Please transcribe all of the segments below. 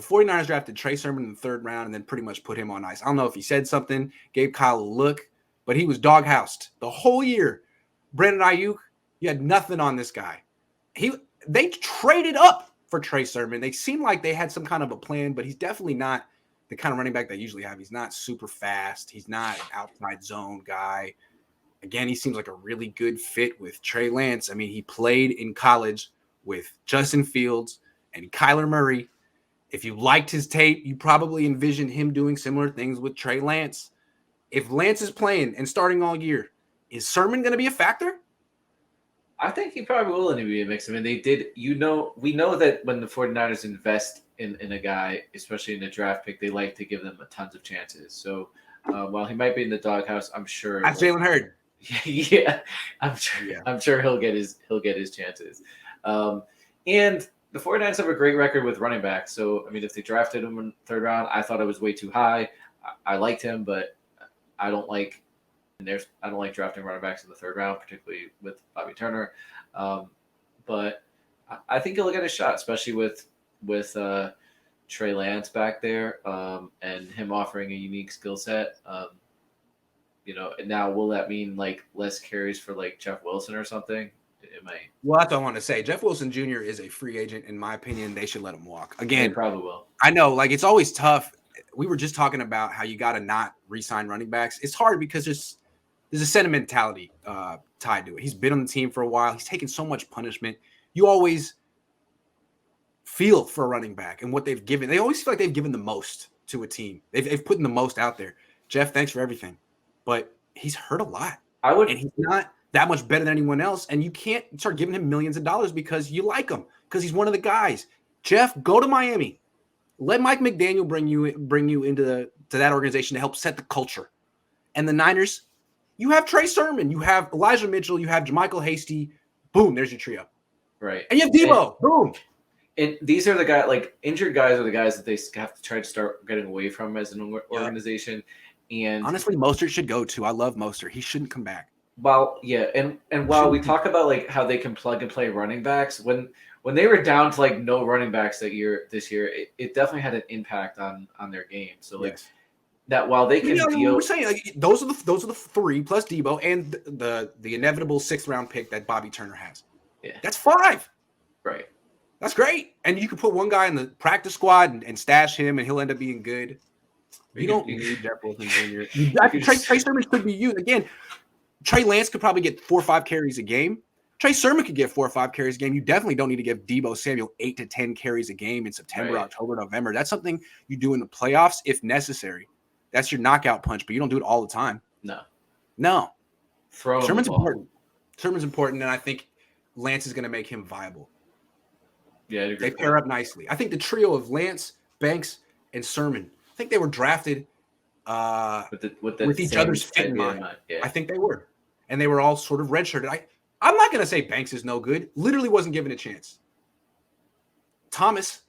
49ers drafted Trey Sermon in the 3rd round and then pretty much put him on ice. I don't know if he said something, gave Kyle a look, but he was doghoused the whole year. Brandon Ayuk, you had nothing on this guy. They traded up for Trey Sermon. They seem like they had some kind of a plan, but he's definitely not the kind of running back they usually have. He's not super fast. He's not an outside zone guy. Again, he seems like a really good fit with Trey Lance. I mean, he played in college with Justin Fields and Kyler Murray. If you liked his tape, you probably envisioned him doing similar things with Trey Lance. If Lance is playing and starting all year, is Sermon going to be a factor? I think he probably will be a mix. I mean, we know that when the 49ers invest in a guy, especially in a draft pick, they like to give them tons of chances. So while he might be in the doghouse, I'm sure. That's Jalen Hurd. Yeah, I'm sure. Yeah. I'm sure he'll get his chances. And the 49ers have a great record with running backs. So I mean, if they drafted him in the 3rd round, I thought it was way too high. I liked him, but I don't like drafting running backs in the 3rd round, particularly with Bobby Turner. But I think he'll get a shot, especially with Trey Lance back there and him offering a unique skill set. Now will that mean like less carries for like Jeff Wilson or something? It might. Well, that's what I want to say. Jeff Wilson Jr. is a free agent. In my opinion, they should let him walk. Again, they probably will. I know, like, it's always tough. We were just talking about how you got to not re-sign running backs. It's hard because there's a sentimentality tied to it. He's been on the team for a while. He's taken so much punishment. You always feel for a running back and what they've given. They always feel like they've given the most to a team. They've put in the most out there. Jeff, thanks for everything. But he's hurt a lot. And he's not that much better than anyone else. And you can't start giving him millions of dollars because you like him, because he's one of the guys. Jeff, go to Miami. Let Mike McDaniel bring you into that organization to help set the culture. And the Niners, you have Trey Sermon, you have Elijah Mitchell, you have JaMychal Hasty. Boom, there's your trio. Right. And you have Debo. Boom. And these are the guys, like injured guys are the guys that they have to try to start getting away from as an organization. And honestly, Mostert should go too. I love Mostert. He shouldn't come back. Well, yeah, and while we talk about like how they can plug and play running backs, when they were down to like no running backs this year, it definitely had an impact on their game. So like that while they can deal, we're saying like, those are the 3 plus Debo and the inevitable 6th round pick that Bobby Turner has. Yeah, that's 5. Right. That's great. And you can put one guy in the practice squad and stash him, and he'll end up being good. You don't need Jeff Wilson Jr. Trey Sermon could be used. Again, Trey Lance could probably get 4 or 5 carries a game. Trey Sermon could get 4 or 5 carries a game. You definitely don't need to give Debo Samuel 8 to 10 carries a game in September, October, November. That's something you do in the playoffs if necessary. That's your knockout punch, but you don't do it all the time. No. Sermon's important. Sermon's important, and I think Lance is going to make him viable. Yeah, they pair up nicely. I think the trio of Lance, Banks, and Sermon, I think they were drafted with each other's fit in mind. Yeah. I think they were. And they were all sort of redshirted. I'm not going to say Banks is no good. Literally wasn't given a chance. Thomas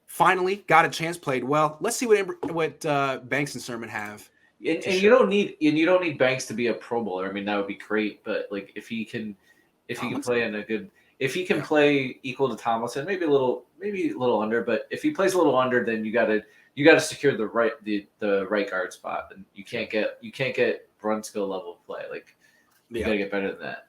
finally got a chance, played well. Let's see what Banks and Sermon have. And you don't need Banks to be a Pro Bowler. I mean, that would be great. But like if he can play in a good, if he can play equal to Tomlinson, maybe a little under. But if he plays a little under, then you got to secure the right guard spot, and you can't get Brunskill level play. Like you got to get better than that.